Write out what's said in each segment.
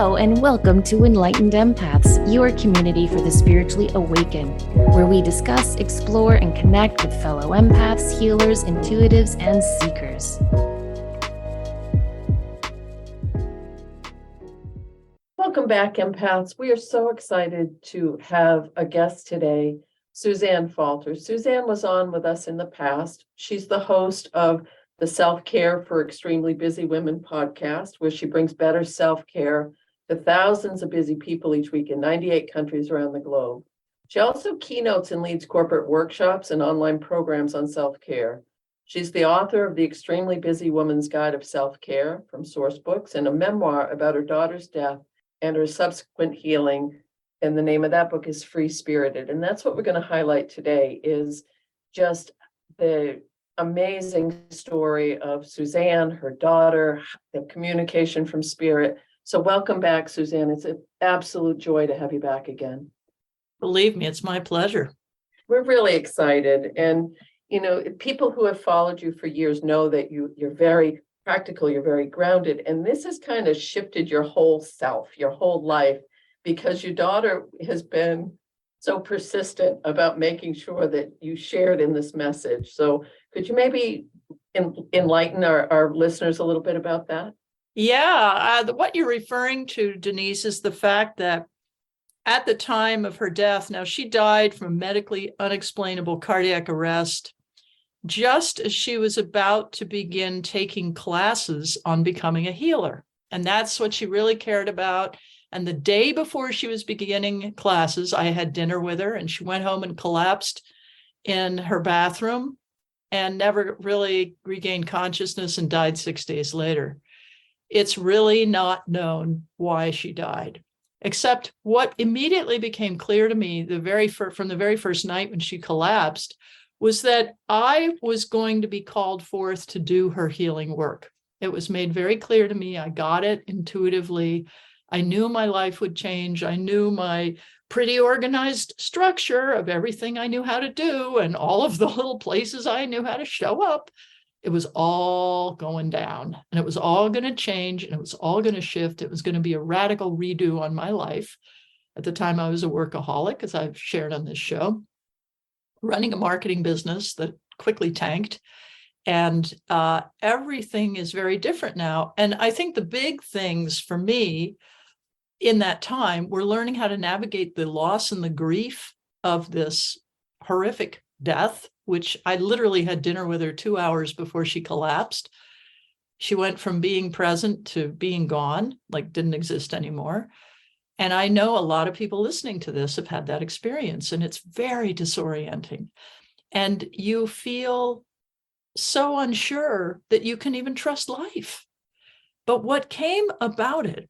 Hello and welcome to Enlightened Empaths, your community for the spiritually awakened, where we discuss, explore, and connect with fellow empaths, healers, intuitives, and seekers. Welcome back, empaths. We are so excited to have a guest today, Suzanne Falter. Suzanne was on with us in the past. She's the host of the Self-Care for Extremely Busy Women podcast, where she brings better self-care to thousands of busy people each week in 98 countries around the globe. She also keynotes and leads corporate workshops and online programs on self-care. She's the author of The Extremely Busy Woman's Guide of Self-Care from Sourcebooks and a memoir about her daughter's death and her subsequent healing. And the name of that book is Free Spirited. And that's what we're going to highlight today, is just the amazing story of Suzanne, her daughter, the communication from spirit. So welcome back, Suzanne. It's an absolute joy to have you back again. Believe me, it's my pleasure. We're really excited. And, you know, people who have followed you for years know that you're very practical, you're very grounded. And this has kind of shifted your whole self, your whole life, because your daughter has been so persistent about making sure that you shared in this message. So could you maybe enlighten our listeners a little bit about that? Yeah, what you're referring to, Denise, is the fact that at the time of her death, now she died from medically unexplainable cardiac arrest, just as she was about to begin taking classes on becoming a healer. And that's what she really cared about. And the day before she was beginning classes, I had dinner with her, and she went home and collapsed in her bathroom and never really regained consciousness and died 6 days later. It's really not known why she died, except what immediately became clear to me from the very first night when she collapsed was that I was going to be called forth to do her healing work. It was made very clear to me. I got it intuitively. I knew my life would change. I knew my pretty organized structure of everything I knew how to do and all of the little places I knew how to show up. It was all going down, and it was all going to change, and it was all going to shift. It was going to be a radical redo on my life. At the time, I was a workaholic, as I've shared on this show, running a marketing business that quickly tanked. And everything is very different now. And I think the big things for me in that time were learning how to navigate the loss and the grief of this horrific death, which I literally had dinner with her 2 hours before she collapsed. She went from being present to being gone, like didn't exist anymore. And I know a lot of people listening to this have had that experience, and it's very disorienting. And you feel so unsure that you can even trust life. But what came about it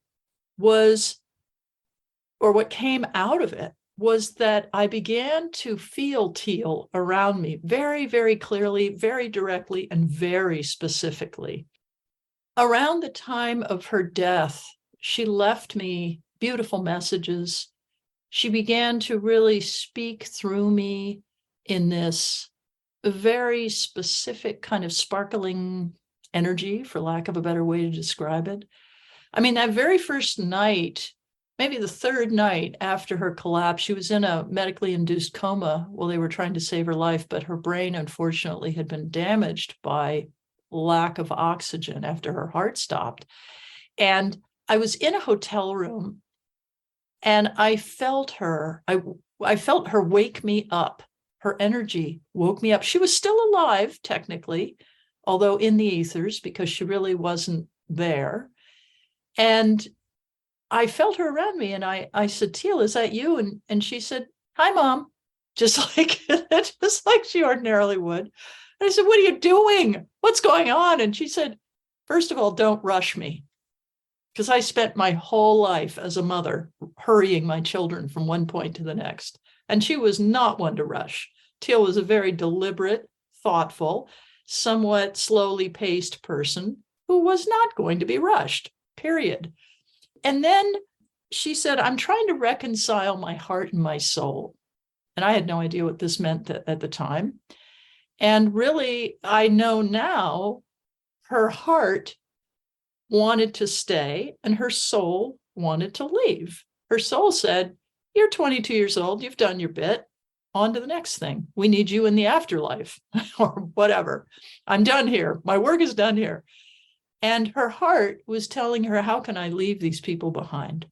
what came out of it was that I began to feel Teal around me very, very clearly, very directly, and very specifically. Around the time of her death, she left me beautiful messages. She began to really speak through me in this very specific kind of sparkling energy, for lack of a better way to describe it. I mean, that very first night, maybe the third night after her collapse, she was in a medically induced coma while they were trying to save her life, but her brain, unfortunately, had been damaged by lack of oxygen after her heart stopped. And I was in a hotel room, and I felt her. I felt her wake me up. Her energy woke me up. She was still alive, technically, although in the ethers, because she really wasn't there. And I felt her around me, and I said, Teal, is that you? And she said, hi, Mom, just like she ordinarily would. And I said, what are you doing? What's going on? And she said, first of all, don't rush me, because I spent my whole life as a mother hurrying my children from one point to the next. And she was not one to rush. Teal was a very deliberate, thoughtful, somewhat slowly paced person who was not going to be rushed, period. And then she said, I'm trying to reconcile my heart and my soul. And I had no idea what this meant at the time. And really, I know now her heart wanted to stay and her soul wanted to leave. Her soul said, you're 22 years old, you've done your bit, on to the next thing. We need you in the afterlife or whatever. I'm done here. My work is done here. And her heart was telling her, how can I leave these people behind?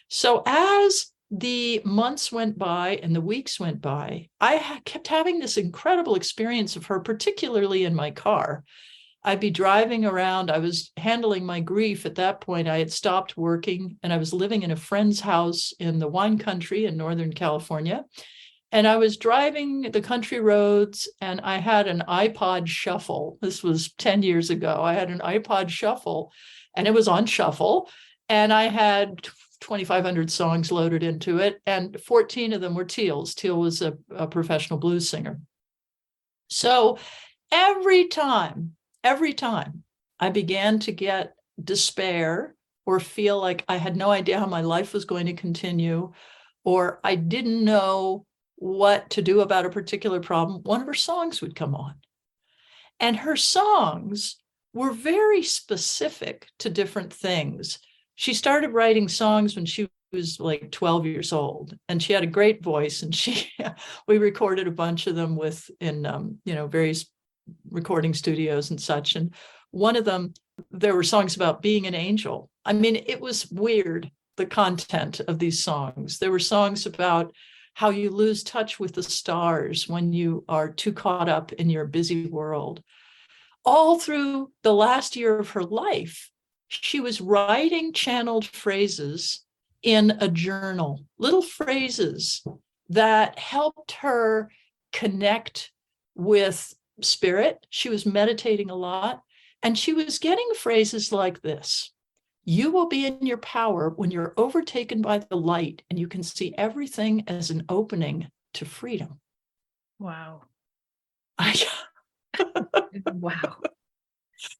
So as the months went by and the weeks went by, I kept having this incredible experience of her, particularly in my car. I'd be driving around. I was handling my grief. At that point, I had stopped working and I was living in a friend's house in the wine country in Northern California. And I was driving the country roads and I had an iPod shuffle. This was 10 years ago. I had an iPod shuffle and it was on shuffle. And I had 2,500 songs loaded into it. And 14 of them were Teal's. Teal was a professional blues singer. So every time I began to get despair or feel like I had no idea how my life was going to continue, or I didn't know what to do about a particular problem, one of her songs would come on. And her songs were very specific to different things. She started writing songs when she was like 12 years old, and she had a great voice. And we recorded a bunch of them in various recording studios and such. And one of them, there were songs about being an angel. I mean, it was weird, the content of these songs. There were songs about how you lose touch with the stars when you are too caught up in your busy world. All through the last year of her life, she was writing channeled phrases in a journal, little phrases that helped her connect with spirit. She was meditating a lot, and she was getting phrases like this: you will be in your power when you're overtaken by the light and you can see everything as an opening to freedom. Wow. Wow.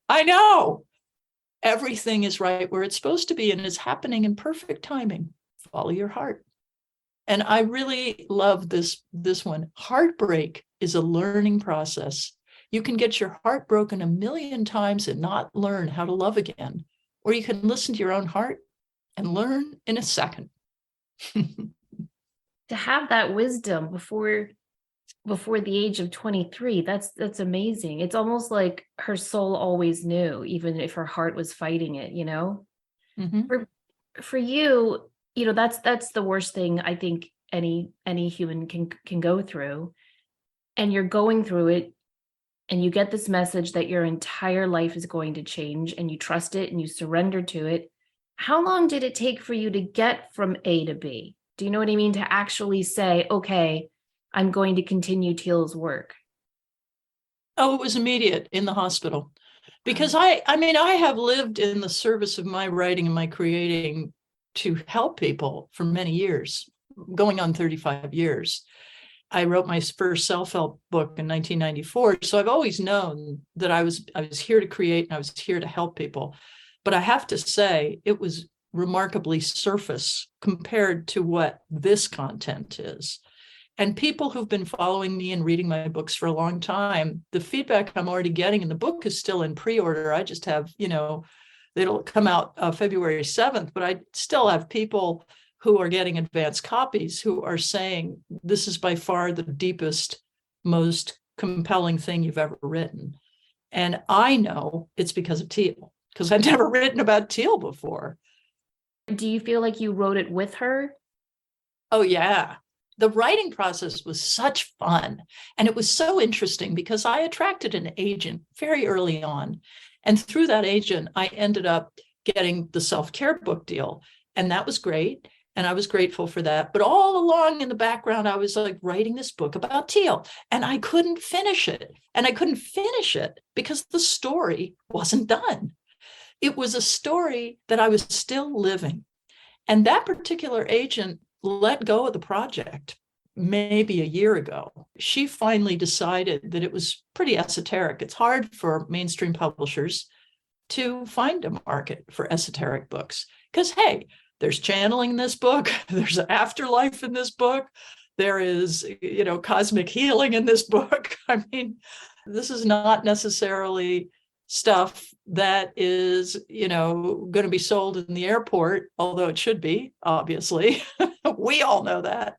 I know. Everything is right where it's supposed to be and is happening in perfect timing. Follow your heart. And I really love this one. Heartbreak is a learning process. You can get your heart broken 1,000,000 times and not learn how to love again. Or you can listen to your own heart and learn in a second. To have that wisdom before the age of 23, that's amazing. It's almost like her soul always knew, even if her heart was fighting it, you know? Mm-hmm. For you, that's the worst thing I think any human can go through. And you're going through it, and you get this message that your entire life is going to change, and you trust it and you surrender to it. How long did it take for you to get from A to B? Do you know what I mean? To actually say, okay, I'm going to continue Teal's work. Oh, it was immediate in the hospital. Because I have lived in the service of my writing and my creating to help people for many years, going on 35 years. I wrote my first self-help book in 1994. So I've always known that I was here to create and I was here to help people. But I have to say, it was remarkably surface compared to what this content is. And people who've been following me and reading my books for a long time, the feedback I'm already getting, and the book is still in pre-order. I just have, it'll come out February 7th, but I still have people who are getting advanced copies who are saying, this is by far the deepest, most compelling thing you've ever written. And I know it's because of Teal, because I've never written about Teal before. Do you feel like you wrote it with her? Oh, yeah. The writing process was such fun. And it was so interesting because I attracted an agent very early on. And through that agent, I ended up getting the self-care book deal. And that was great. And I was grateful for that. But all along in the background, I was like writing this book about Teal. And I couldn't finish it. And I couldn't finish it because the story wasn't done. It was a story that I was still living. And that particular agent let go of the project maybe a year ago. She finally decided that it was pretty esoteric. It's hard for mainstream publishers to find a market for esoteric books because, hey, there's channeling in this book, there's an afterlife in this book, there is, cosmic healing in this book. I mean, this is not necessarily stuff that is, going to be sold in the airport, although it should be, obviously. We all know that.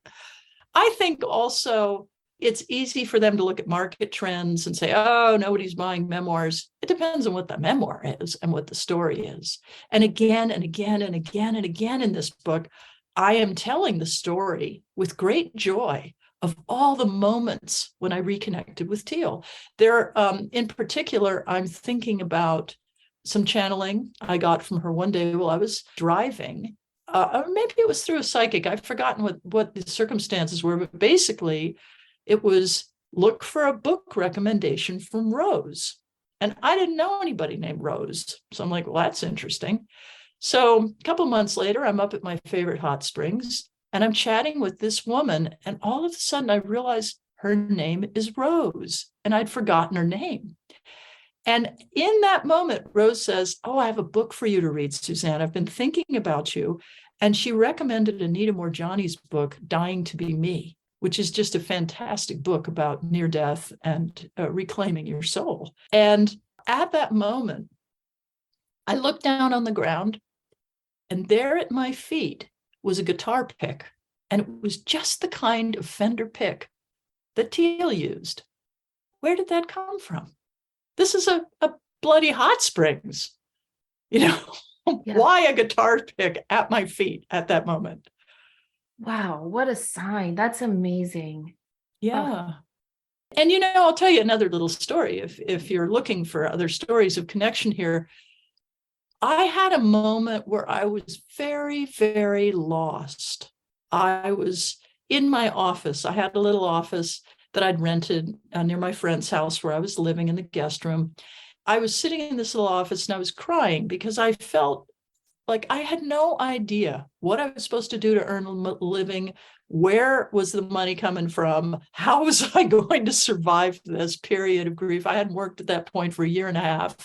I think also it's easy for them to look at market trends and say, oh, nobody's buying memoirs. It depends on what the memoir is and what the story is. And again and again and again and again in this book, I am telling the story with great joy of all the moments when I reconnected with Teal. There, in particular, I'm thinking about some channeling I got from her one day while I was driving. Maybe it was through a psychic. I've forgotten what the circumstances were, but basically it was look for a book recommendation from Rose. And I didn't know anybody named Rose. So I'm like, well, that's interesting. So a couple of months later, I'm up at my favorite hot springs and I'm chatting with this woman. And all of a sudden I realized her name is Rose and I'd forgotten her name. And in that moment, Rose says, oh, I have a book for you to read, Suzanne. I've been thinking about you. And she recommended Anita Moorjani's book, Dying to Be Me, which is just a fantastic book about near death and reclaiming your soul. And at that moment, I looked down on the ground and there at my feet was a guitar pick. And it was just the kind of Fender pick that Teal used. Where did that come from? This is a bloody hot springs, Yeah. Why a guitar pick at my feet at that moment? Wow, what a sign. That's amazing. Yeah. And, I'll tell you another little story. If you're looking for other stories of connection here, I had a moment where I was very, very lost. I was in my office. I had a little office that I'd rented near my friend's house where I was living in the guest room. I was sitting in this little office and I was crying because I felt like I had no idea what I was supposed to do to earn a living. Where was the money coming from? How was I going to survive this period of grief? I hadn't worked at that point for a year and a half.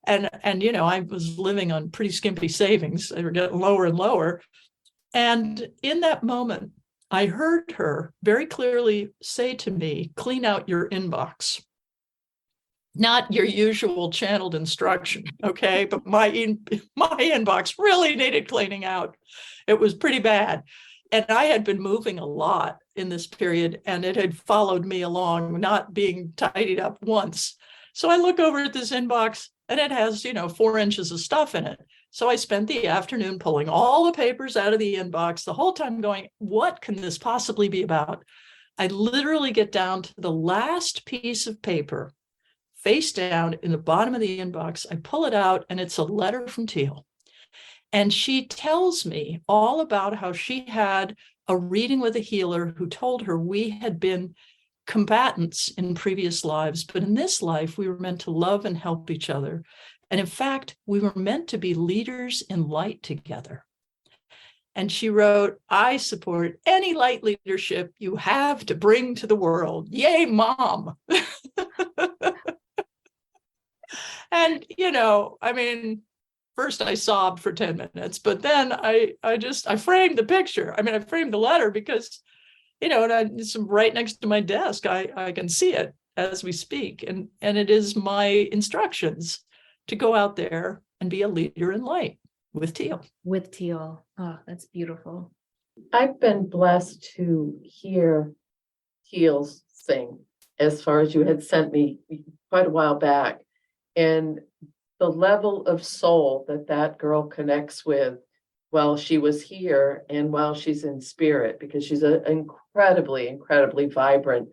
And I was living on pretty skimpy savings. They were getting lower and lower. And in that moment, I heard her very clearly say to me, clean out your inbox. Not your usual channeled instruction, okay? But my inbox really needed cleaning out. It was pretty bad. And I had been moving a lot in this period, and it had followed me along, not being tidied up once. So I look over at this inbox, and it has, 4 inches of stuff in it. So I spent the afternoon pulling all the papers out of the inbox, the whole time going, what can this possibly be about? I literally get down to the last piece of paper, face down in the bottom of the inbox. I pull it out, and it's a letter from Teal. And she tells me all about how she had a reading with a healer who told her we had been combatants in previous lives, but in this life, we were meant to love and help each other. And in fact, we were meant to be leaders in light together. And she wrote, I support any light leadership you have to bring to the world. Yay, Mom. And, first I sobbed for 10 minutes, but then I framed the picture. I framed the letter because, and it's right next to my desk. I can see it as we speak. And it is my instructions to go out there and be a leader in light with Teal. With Teal. Oh, that's beautiful. I've been blessed to hear Teal's sing as far as you had sent me quite a while back. And the level of soul that girl connects with while she was here and while she's in spirit, because she's an incredibly, incredibly vibrant,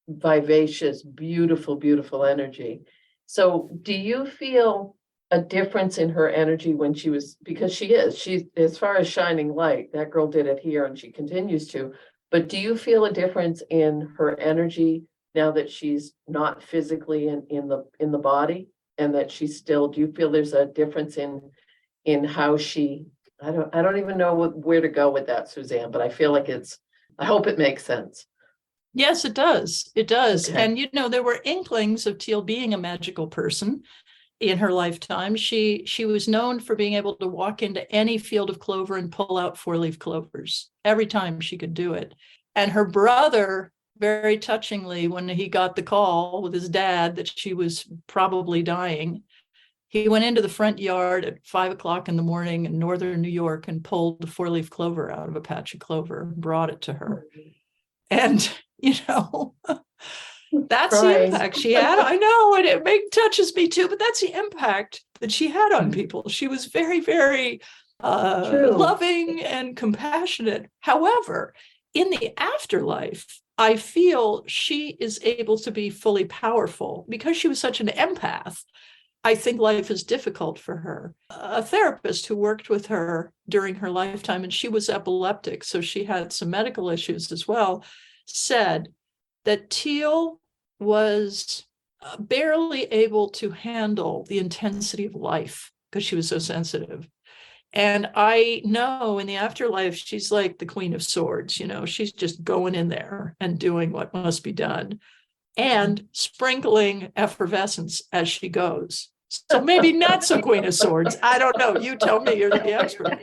vivacious, beautiful, beautiful energy. So do you feel a difference in her energy when she's, as far as shining light, that girl did it here and she continues to, but do you feel a difference in her energy now that she's not physically in the body, and that she's still, do you feel there's a difference in how she, I don't even know where to go with that, Suzanne, but I feel like I hope it makes sense. Yes, it does. It does. Okay. And, there were inklings of Teal being a magical person in her lifetime. She was known for being able to walk into any field of clover and pull out 4-leaf clovers every time she could do it. And her brother very touchingly when he got the call with his dad that she was probably dying. He went into the front yard at 5 o'clock in the morning in northern New York and pulled the 4-leaf clover out of a patch of clover and brought it to her. And, that's the Crying. impact she had. I know, and it touches me too, but that's the impact that she had on people. She was very, very True. loving and compassionate. However, in the afterlife, I feel she is able to be fully powerful because she was such an empath. I think life is difficult for her. A therapist who worked with her during her lifetime, and she was epileptic, so she had some medical issues as well, said that Teal was barely able to handle the intensity of life because she was so sensitive. And I know in the afterlife, she's like the Queen of Swords, she's just going in there and doing what must be done and sprinkling effervescence as she goes. So maybe not so Queen of Swords. I don't know. You tell me, you're the expert.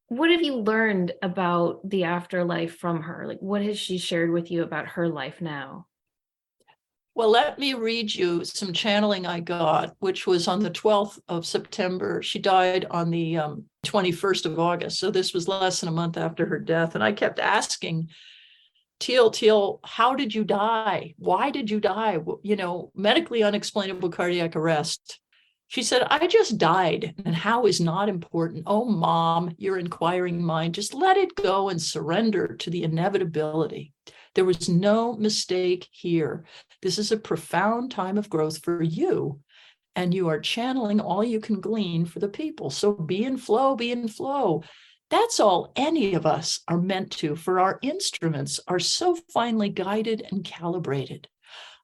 What have you learned about the afterlife from her? Like, what has she shared with you about her life now? Well, let me read you some channeling I got, which was on the 12th of September. She died on the 21st of August. So this was less than a month after her death. And I kept asking, Teal, how did you die? Why did you die? Medically unexplainable cardiac arrest. She said, I just died, and how is not important. Oh, Mom, your inquiring mind, just let it go and surrender to the inevitability. There was no mistake here. This is a profound time of growth for you, and you are channeling all you can glean for the people. So be in flow, be in flow. That's all any of us are meant to, for our instruments are so finely guided and calibrated.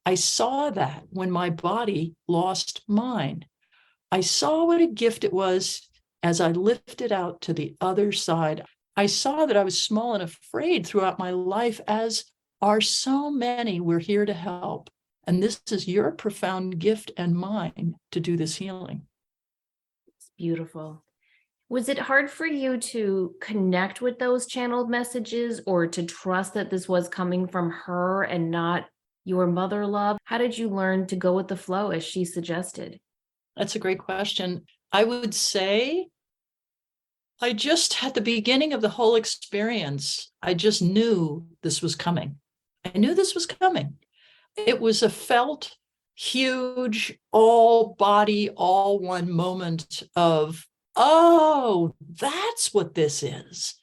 I saw that when my body lost mine. I saw what a gift it was as I lifted out to the other side. I saw that I was small and afraid throughout my life, as are so many. We're here to help. And this is your profound gift and mine to do this healing. It's beautiful. Was it hard for you to connect with those channeled messages, or to trust that this was coming from her and not your mother love? How did you learn to go with the flow as she suggested? That's a great question. I would say I just, at the beginning of the whole experience, I just knew this was coming. I knew this was coming. It was a felt, huge, all body, all one moment of, oh, that's what this is.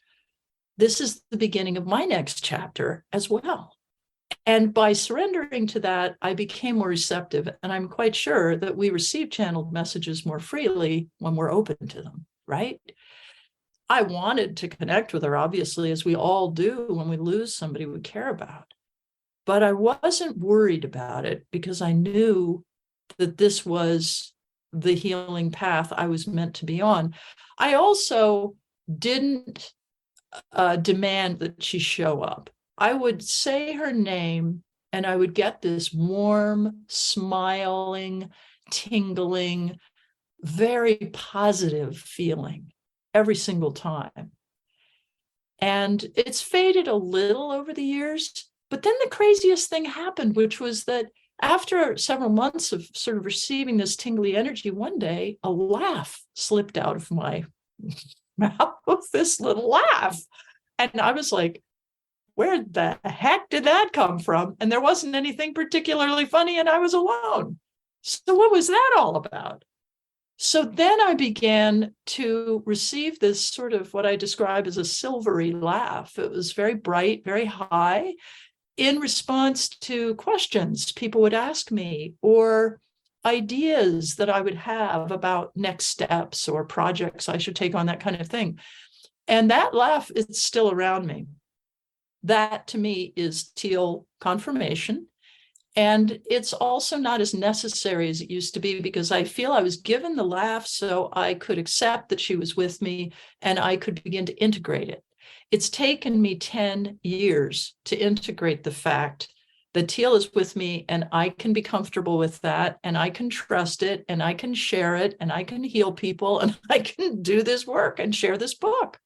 This is the beginning of my next chapter as well. And by surrendering to that, I became more receptive. And I'm quite sure that we receive channeled messages more freely when we're open to them, right? I wanted to connect with her, obviously, as we all do when we lose somebody we care about. But I wasn't worried about it because I knew that this was the healing path I was meant to be on. I also didn't demand that she show up. I would say her name and I would get this warm, smiling, tingling, very positive feeling every single time. And it's faded a little over the years. But then the craziest thing happened, which was that after several months of sort of receiving this tingly energy, one day a laugh slipped out of my mouth, this little laugh. And I was like, where the heck did that come from? And there wasn't anything particularly funny, and I was alone. So what was that all about? So then I began to receive this sort of what I describe as a silvery laugh. It was very bright, very high, in response to questions people would ask me or ideas that I would have about next steps or projects I should take on, that kind of thing. And that laugh is still around me. That to me is Teal confirmation. And it's also not as necessary as it used to be, because I feel I was given the laugh so I could accept that she was with me and I could begin to integrate it. It's taken me 10 years to integrate the fact that Teal is with me, and I can be comfortable with that, and I can trust it, and I can share it, and I can heal people, and I can do this work and share this book,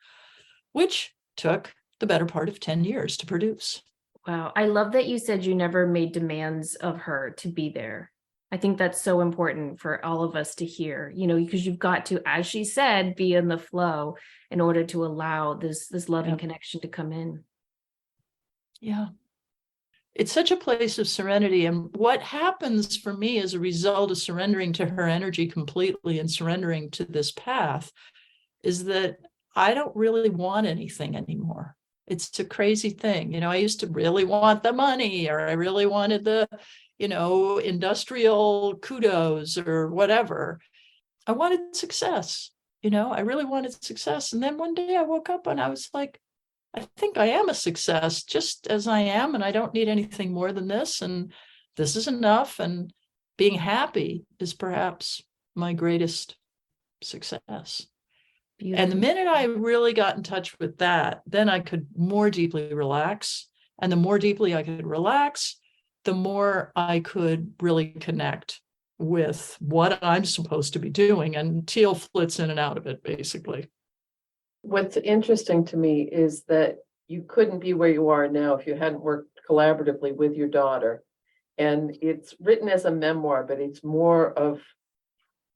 which took the better part of 10 years to produce. Wow. I love that you said you never made demands of her to be there. I think that's so important for all of us to hear, because you've got to, as she said, be in the flow in order to allow this loving connection to come in. Yeah. It's such a place of serenity. And what happens for me as a result of surrendering to her energy completely and surrendering to this path is that I don't really want anything anymore. It's a crazy thing. I used to really want the money, or I really wanted the, industrial kudos or whatever. I wanted success. I really wanted success. And then one day I woke up and I was like, I think I am a success just as I am, and I don't need anything more than this. And this is enough. And being happy is perhaps my greatest success. Beautiful. And the minute I really got in touch with that, then I could more deeply relax. And the more deeply I could relax, the more I could really connect with what I'm supposed to be doing. And Teal flits in and out of it, basically. What's interesting to me is that you couldn't be where you are now if you hadn't worked collaboratively with your daughter. And it's written as a memoir, but it's more of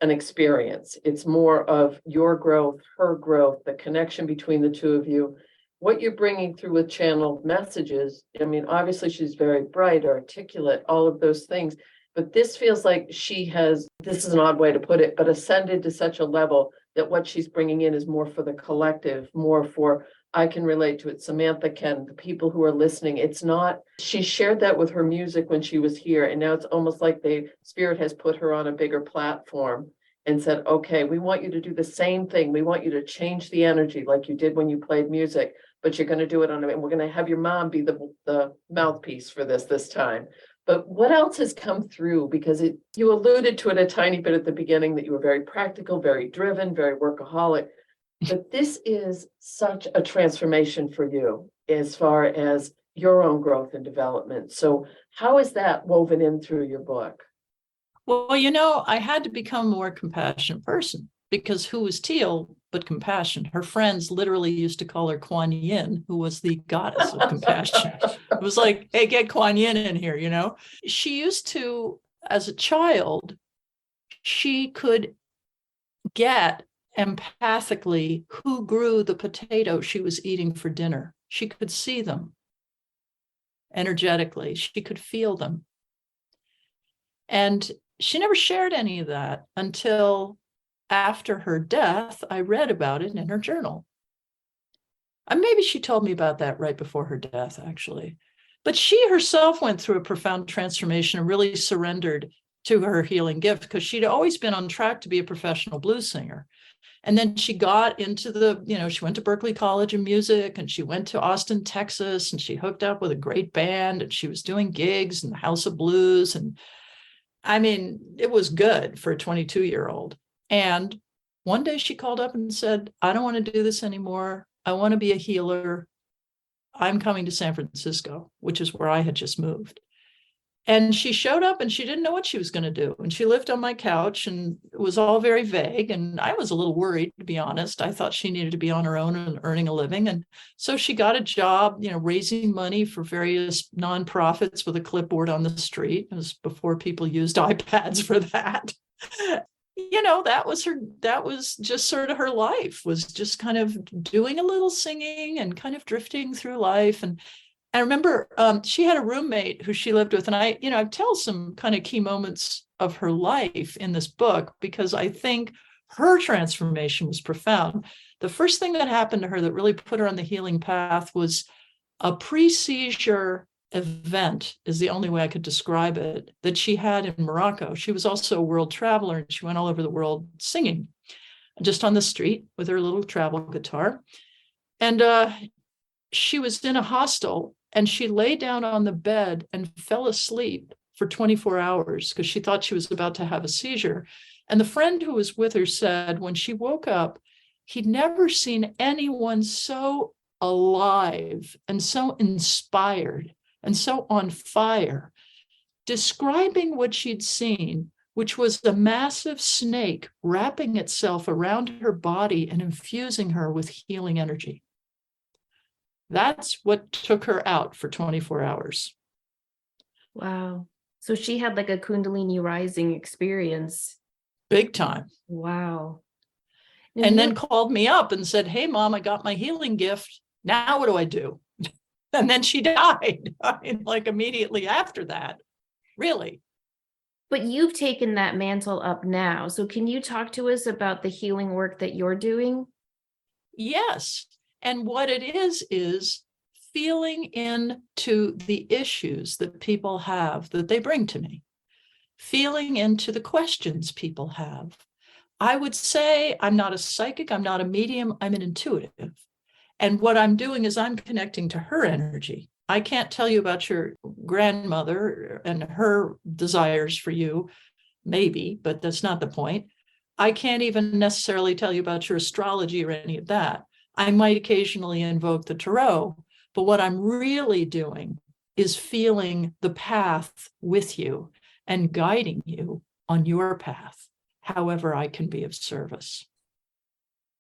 an experience. It's more of your growth, her growth, the connection between the two of you, what you're bringing through with channeled messages. I mean, obviously she's very bright, articulate, all of those things, but this feels like she has, this is an odd way to put it, but ascended to such a level that what she's bringing in is more for the collective, more for, I can relate to it, Samantha can, the people who are listening. It's not, she shared that with her music when she was here, and now it's almost like the spirit has put her on a bigger platform and said, okay, we want you to do the same thing. We want you to change the energy like you did when you played music, but you're going to do it on, and we're going to have your mom be the mouthpiece for this time. But what else has come through? Because you alluded to it a tiny bit at the beginning, that you were very practical, very driven, very workaholic. But this is such a transformation for you as far as your own growth and development. So how is that woven in through your book? Well, I had to become a more compassionate person, because who was Teal but compassion? Her friends literally used to call her Kuan Yin, who was the goddess of compassion. It was like, hey, get Kuan Yin in here, She used to, as a child, she could get empathically who grew the potato she was eating for dinner. She could see them energetically. She could feel them. And she never shared any of that until after her death. I read about it in her journal. And maybe she told me about that right before her death, actually. But she herself went through a profound transformation and really surrendered to her healing gift, because she'd always been on track to be a professional blues singer. And then she got into she went to Berklee College of Music, and she went to Austin, Texas, and she hooked up with a great band, and she was doing gigs in the House of Blues. And I mean, it was good for a 22-year-old. And one day she called up and said, I don't want to do this anymore. I want to be a healer. I'm coming to San Francisco, which is where I had just moved. And she showed up and she didn't know what she was going to do. And she lived on my couch, and it was all very vague. And I was a little worried, to be honest. I thought she needed to be on her own and earning a living. And so she got a job, raising money for various nonprofits with a clipboard on the street. It was before people used iPads for that. That was just sort of her life, was just kind of doing a little singing and kind of drifting through life. And I remember she had a roommate who she lived with, and I tell some kind of key moments of her life in this book, because I think her transformation was profound. The first thing that happened to her that really put her on the healing path was a pre-seizure event, is the only way I could describe it, that she had in Morocco. She was also a world traveler, and she went all over the world singing, just on the street with her little travel guitar. And she was in a hostel, and she lay down on the bed and fell asleep for 24 hours because she thought she was about to have a seizure. And the friend who was with her said when she woke up, he'd never seen anyone so alive and so inspired and so on fire, describing what she'd seen, which was a massive snake wrapping itself around her body and infusing her with healing energy. That's what took her out for 24 hours. Wow. So she had like a Kundalini rising experience. Big time. Wow. Now And you, then called me up and said, hey, Mom, I got my healing gift. Now what do I do? And then she died. I mean, like immediately after that. Really? but you've taken that mantle up now. So can you talk to us about the healing work that you're doing? Yes. And what it is feeling into the issues that people have that they bring to me, feeling into the questions people have. I would say I'm not a psychic, I'm not a medium, I'm an intuitive. And what I'm doing is I'm connecting to her energy. I can't tell you about your grandmother and her desires for you, maybe, but that's not the point. I can't even necessarily tell you about your astrology or any of that. I might occasionally invoke the tarot, but what I'm really doing is feeling the path with you and guiding you on your path, however I can be of service.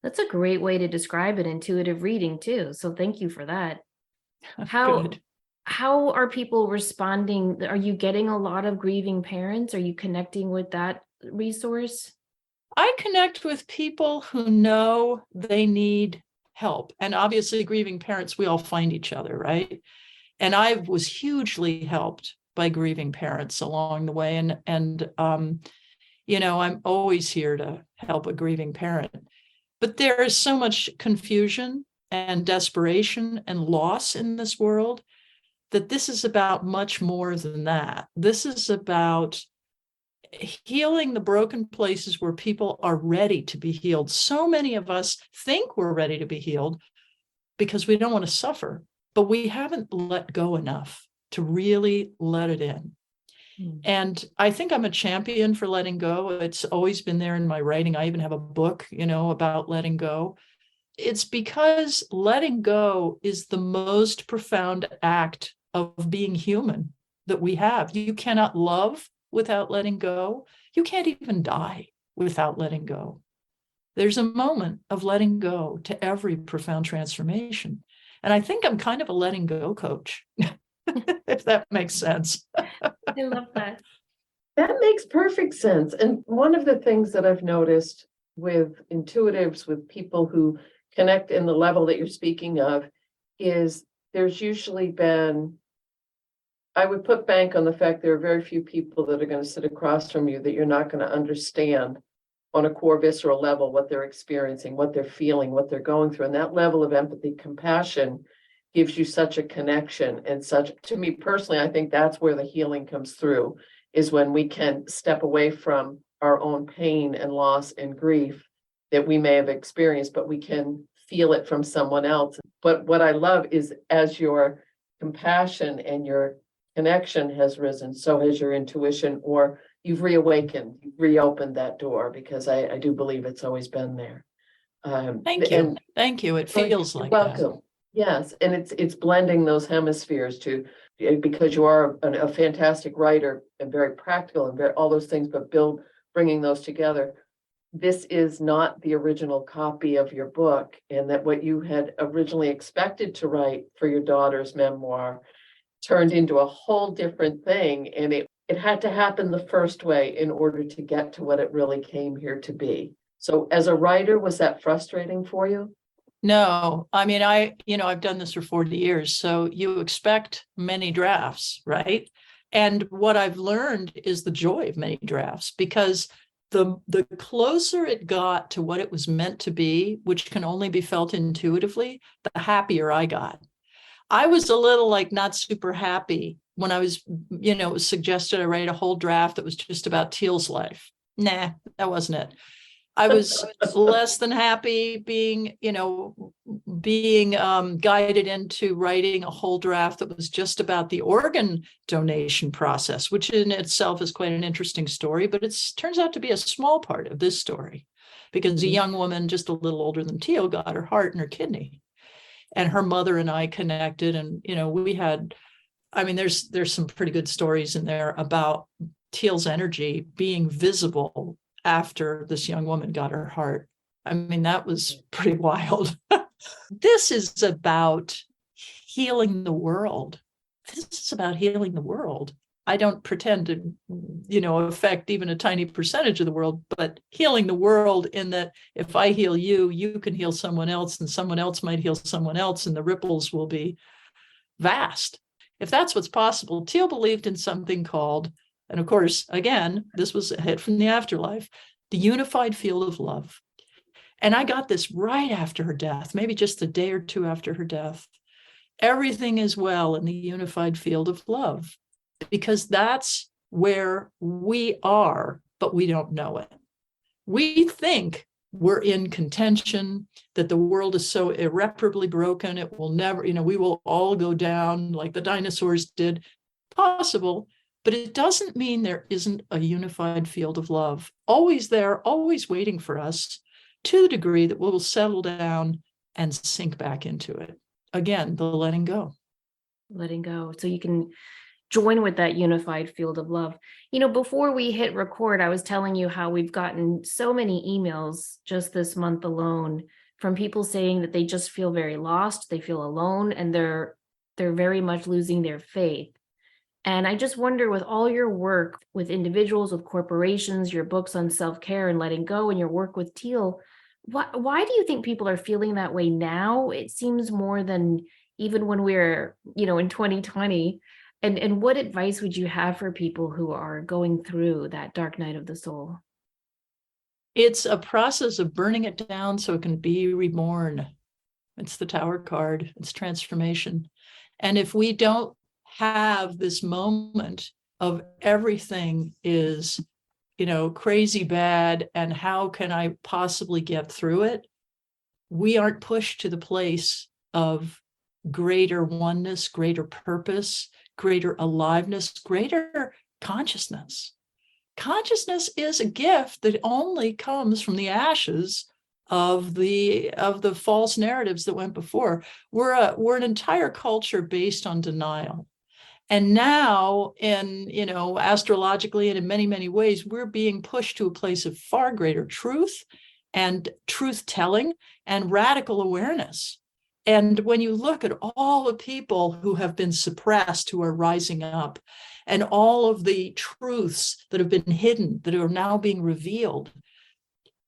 That's a great way to describe it, intuitive reading too. So thank you for that. How Good. how are people responding? Are you getting a lot of grieving parents? Are you connecting with that resource? I connect with people who know they need help. And obviously, grieving parents, we all find each other, right? And I was hugely helped by grieving parents along the way. I'm always here to help a grieving parent. But there is so much confusion and desperation and loss in this world that this is about much more than that. This is about healing the broken places where people are ready to be healed. So many of us think we're ready to be healed because we don't want to suffer, but we haven't let go enough to really let it in. And I think I'm a champion for letting go. It's always been there in my writing. I even have a book, about letting go. It's because letting go is the most profound act of being human that we have. You cannot love without letting go. You can't even die without letting go. There's a moment of letting go to every profound transformation. And I think I'm kind of a letting go coach, if that makes sense. I love that. That makes perfect sense. And one of the things that I've noticed with intuitives, with people who connect in the level that you're speaking of, is there's usually been, I would put bank on the fact there are very few people that are going to sit across from you that you're not going to understand on a core visceral level what they're experiencing, what they're feeling, what they're going through. And that level of empathy, compassion gives you such a connection and such, to me personally, I think that's where the healing comes through, is when we can step away from our own pain and loss and grief that we may have experienced, but we can feel it from someone else. But what I love is as your compassion and your connection has risen, so has your intuition, or you've reawakened, you've reopened that door, because I do believe it's always been there. Thank you. Thank you. It feels like that. Welcome. Yes, and it's blending those hemispheres because you are a fantastic writer and very practical and all those things, but bringing those together. This is not the original copy of your book, and that what you had originally expected to write for your daughter's memoir turned into a whole different thing, and it had to happen the first way in order to get to what it really came here to be. So as a writer, was that frustrating for you? No, I mean, I've done this for 40 years, so you expect many drafts, right? And what I've learned is the joy of many drafts, because the closer it got to what it was meant to be, which can only be felt intuitively, the happier I got. I was a little not super happy when I was, it was suggested I write a whole draft that was just about Teal's life. Nah, that wasn't it. I was less than happy being guided into writing a whole draft that was just about the organ donation process, which in itself is quite an interesting story, but it turns out to be a small part of this story, because a young woman just a little older than Teal got her heart and her kidney, and her mother and I connected, and we had, there's some pretty good stories in there about Teal's energy being visible after this young woman got her heart. That was pretty wild. This is about healing the world. This is about healing the world. I don't pretend to, affect even a tiny percentage of the world, but healing the world in that if I heal you, you can heal someone else, and someone else might heal someone else, and the ripples will be vast. If that's what's possible, Teal believed in something called, and of course, again, this was a hit from the afterlife, the unified field of love. And I got this right after her death, maybe just a day or two after her death. Everything is well in the unified field of love, because that's where we are, but we don't know it. We think we're in contention, that the world is so irreparably broken, it will never, we will all go down like the dinosaurs did. Possible, but it doesn't mean there isn't a unified field of love, always there, always waiting for us, to the degree that we'll settle down and sink back into it. Again, the letting go. Letting go. So you can join with that unified field of love. Before we hit record, I was telling you how we've gotten so many emails just this month alone from people saying that they just feel very lost, they feel alone, and they're very much losing their faith. And I just wonder, with all your work with individuals, with corporations, your books on self-care and letting go, and your work with Teal, why do you think people are feeling that way now? It seems more than even when we're, in 2020. And what advice would you have for people who are going through that dark night of the soul? It's a process of burning it down so it can be reborn. It's the Tower card. It's transformation. And if we don't have this moment of everything is, crazy bad, and how can I possibly get through it, we aren't pushed to the place of greater oneness, greater purpose, greater aliveness, greater consciousness. Consciousness is a gift that only comes from the ashes of the false narratives that went before. We're an entire culture based on denial. And now, astrologically and in many, many ways, we're being pushed to a place of far greater truth and truth-telling and radical awareness. And when you look at all the people who have been suppressed, who are rising up, and all of the truths that have been hidden, that are now being revealed,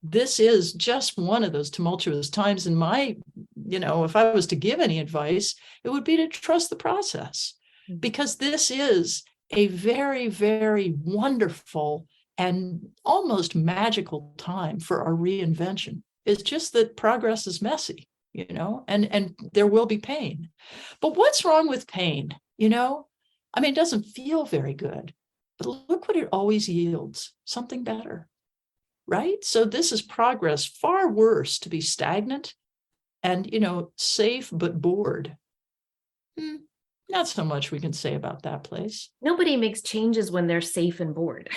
this is just one of those tumultuous times. In my, if I was to give any advice, it would be to trust the process. Because this is a very, very wonderful and almost magical time for our reinvention. It's just that progress is messy, and there will be pain. But what's wrong with pain? It doesn't feel very good, but look what it always yields, something better, right? So this is progress. Far worse to be stagnant and, safe but bored. Not so much we can say about that place. Nobody makes changes when they're safe and bored.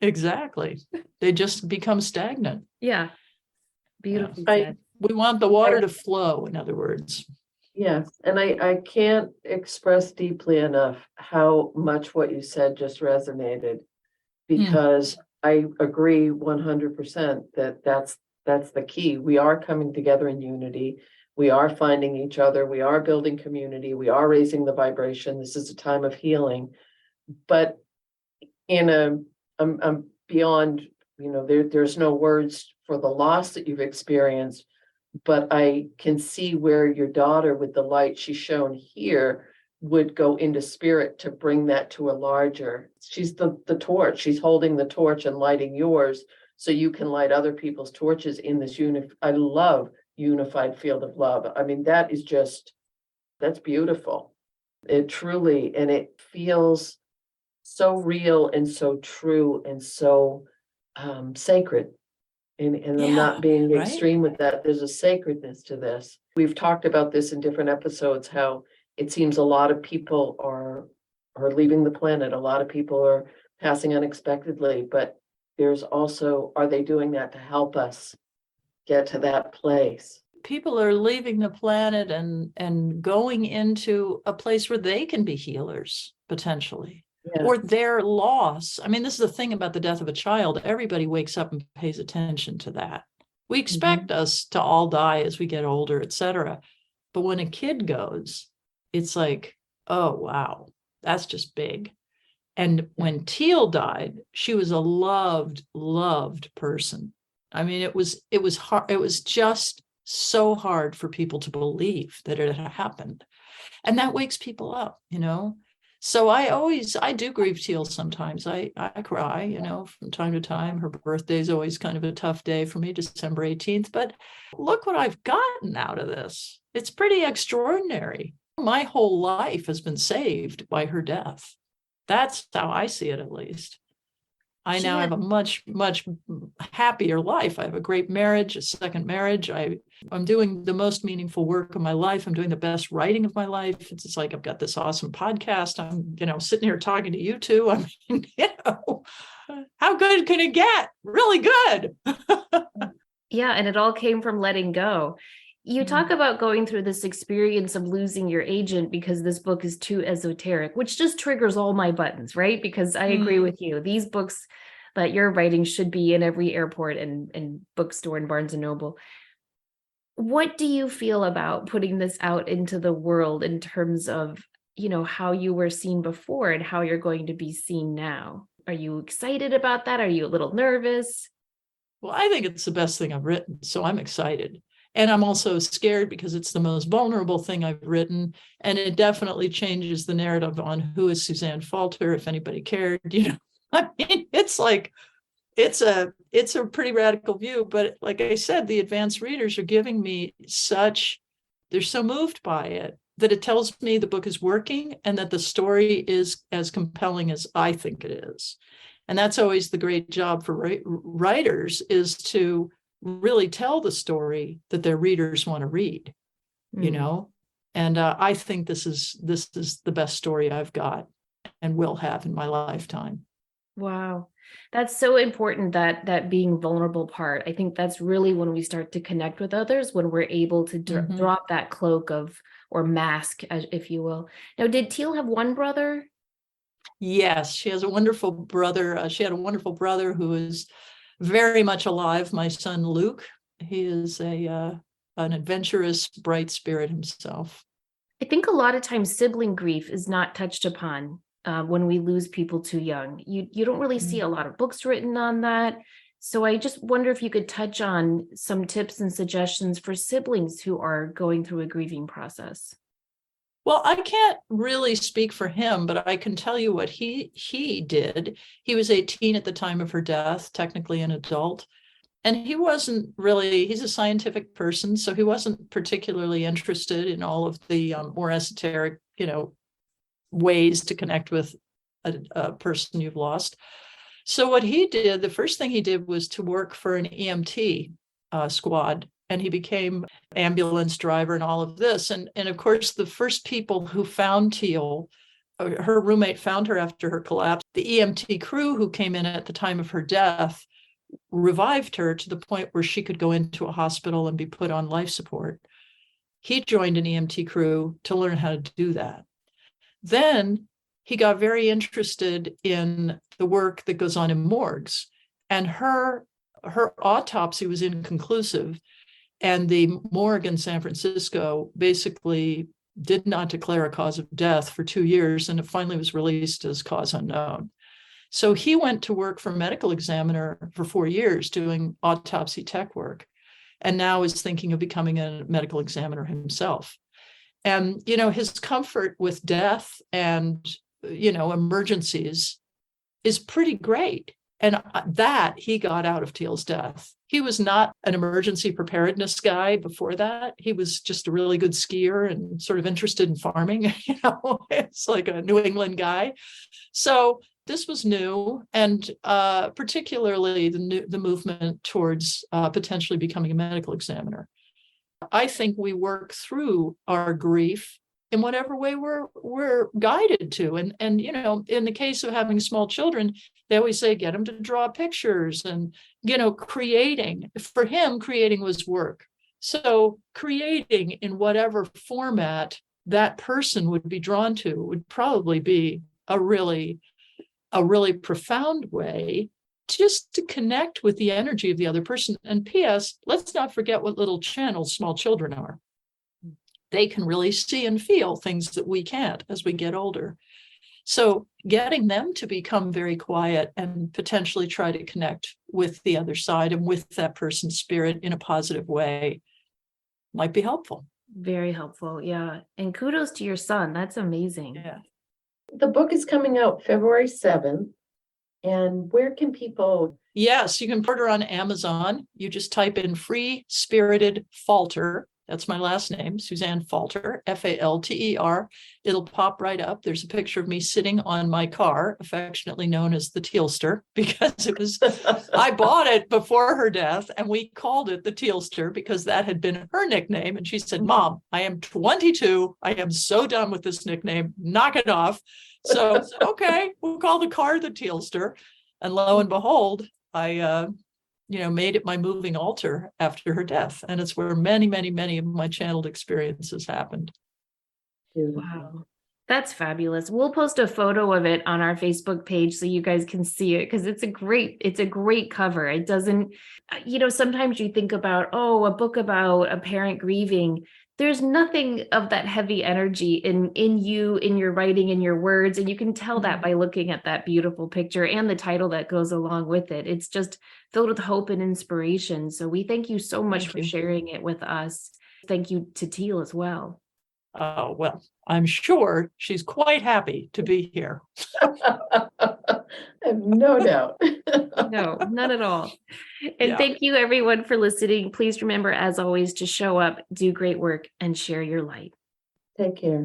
Exactly. They just become stagnant. Yeah. Beautifully I- said. We want the water to flow, in other words. Yes, and I can't express deeply enough how much what you said just resonated, because I agree 100% that that's the key. We are coming together in unity. We are finding each other. We are building community. We are raising the vibration. This is a time of healing. But I'm beyond, there's no words for the loss that you've experienced, but I can see where your daughter, with the light she's shown here, would go into spirit to bring that to a larger. She's the torch. She's holding the torch and lighting yours, so you can light other people's torches in this I love unified field of love. That's beautiful. It truly, and it feels so real and so true and so sacred. And I'm not being extreme with that. There's a sacredness to this. We've talked about this in different episodes, how it seems a lot of people are leaving the planet. A lot of people are passing unexpectedly, but there's also, are they doing that to help us get to that place? People are leaving the planet and going into a place where they can be healers, potentially. Yeah. Or their loss. This is the thing about the death of a child. Everybody wakes up and pays attention to that. We expect us to all die as we get older, etc. But when a kid goes, it's like, oh, wow, that's just big. And when Teal died, she was a loved person. I mean, it was hard. It was just so hard for people to believe that it had happened. And that wakes people up, So I do grieve Teal sometimes. I cry, from time to time. Her birthday is always kind of a tough day for me, December 18th. But look what I've gotten out of this. It's pretty extraordinary. My whole life has been saved by her death. That's how I see it, at least. I now have a much, much happier life. I have a great marriage, a second marriage. I'm doing the most meaningful work of my life. I'm doing the best writing of my life. It's just like I've got this awesome podcast. I'm, sitting here talking to you two. I mean, how good can it get? Really good. Yeah, and it all came from letting go. You talk about going through this experience of losing your agent because this book is too esoteric, which just triggers all my buttons, right? Because I agree with you. These books that you're writing should be in every airport and bookstore and Barnes and Noble. What do you feel about putting this out into the world in terms of, how you were seen before and how you're going to be seen now? Are you excited about that? Are you a little nervous? Well, I think it's the best thing I've written, so I'm excited. And I'm also scared because it's the most vulnerable thing I've written. And it definitely changes the narrative on who is Suzanne Falter, if anybody cared, I mean, it's like, it's a pretty radical view. But like I said, the advanced readers are giving me they're so moved by it that it tells me the book is working and that the story is as compelling as I think it is. And that's always the great job for writers, is to really tell the story that their readers want to read, and I think this is the best story I've got and will have in my lifetime. Wow. That's so important, that being vulnerable part. I think that's really when we start to connect with others, when we're able to drop that cloak or mask, if you will. Now, did Teal have one brother? Yes, she has a wonderful brother. She had a wonderful brother who is very much alive, my son Luke. He is an adventurous, bright spirit himself. I think a lot of times sibling grief is not touched upon when we lose people too young. You don't really see a lot of books written on that. So I just wonder if you could touch on some tips and suggestions for siblings who are going through a grieving process. Well, I can't really speak for him, but I can tell you what he did. He was 18 at the time of her death, technically an adult. And he's a scientific person, so he wasn't particularly interested in all of the more esoteric, ways to connect with a person you've lost. So what he did, the first thing he did was to work for an EMT squad. And he became ambulance driver and all of this. And of course, the first people who found Teal, her roommate found her after her collapse. The EMT crew who came in at the time of her death revived her to the point where she could go into a hospital and be put on life support. He joined an EMT crew to learn how to do that. Then he got very interested in the work that goes on in morgues. And her autopsy was inconclusive. And the morgue in San Francisco basically did not declare a cause of death for 2 years, and it finally was released as cause unknown. So he went to work for a medical examiner for 4 years doing autopsy tech work, and now is thinking of becoming a medical examiner himself. And, his comfort with death and, emergencies is pretty great. And that he got out of Teal's death. He was not an emergency preparedness guy before that. He was just a really good skier and sort of interested in farming. It's like a New England guy. So this was new, and particularly the movement towards potentially becoming a medical examiner. I think we work through our grief in whatever way we're guided to. And in the case of having small children, they always say, get them to draw pictures and, creating. For him, creating was work. So creating in whatever format that person would be drawn to would probably be a really profound way just to connect with the energy of the other person. And P.S., let's not forget what little channels small children are. they can really see and feel things that we can't as we get older. So getting them to become very quiet and potentially try to connect with the other side and with that person's spirit in a positive way might be helpful. Very helpful. Yeah. And kudos to your son. That's amazing. Yeah. The book is coming out February 7th. And where can people? Yes, you can order on Amazon. You just type in Free Spirited Falter. That's my last name, Suzanne Falter, Falter. It'll pop right up. There's a picture of me sitting on my car, affectionately known as the Tealster, because it was, I bought it before her death and we called it the Tealster because that had been her nickname. And she said, Mom, I am 22. I am so done with this nickname. Knock it off. So, okay, we'll call the car the Tealster. And lo and behold, I made it my moving altar after her death. And it's where many, many, many of my channeled experiences happened. Wow. That's fabulous. We'll post a photo of it on our Facebook page so you guys can see it, because it's a great cover. It doesn't, sometimes you think about, a book about a parent grieving. There's nothing of that heavy energy in you, in your writing, in your words. And you can tell that by looking at that beautiful picture and the title that goes along with it. It's just filled with hope and inspiration. So we thank you so much for sharing it with us. Thank you to Teal as well. Oh, well, I'm sure she's quite happy to be here. I have no doubt. No, none at all. And thank you everyone for listening. Please remember, as always, to show up, do great work, and share your light. Take care.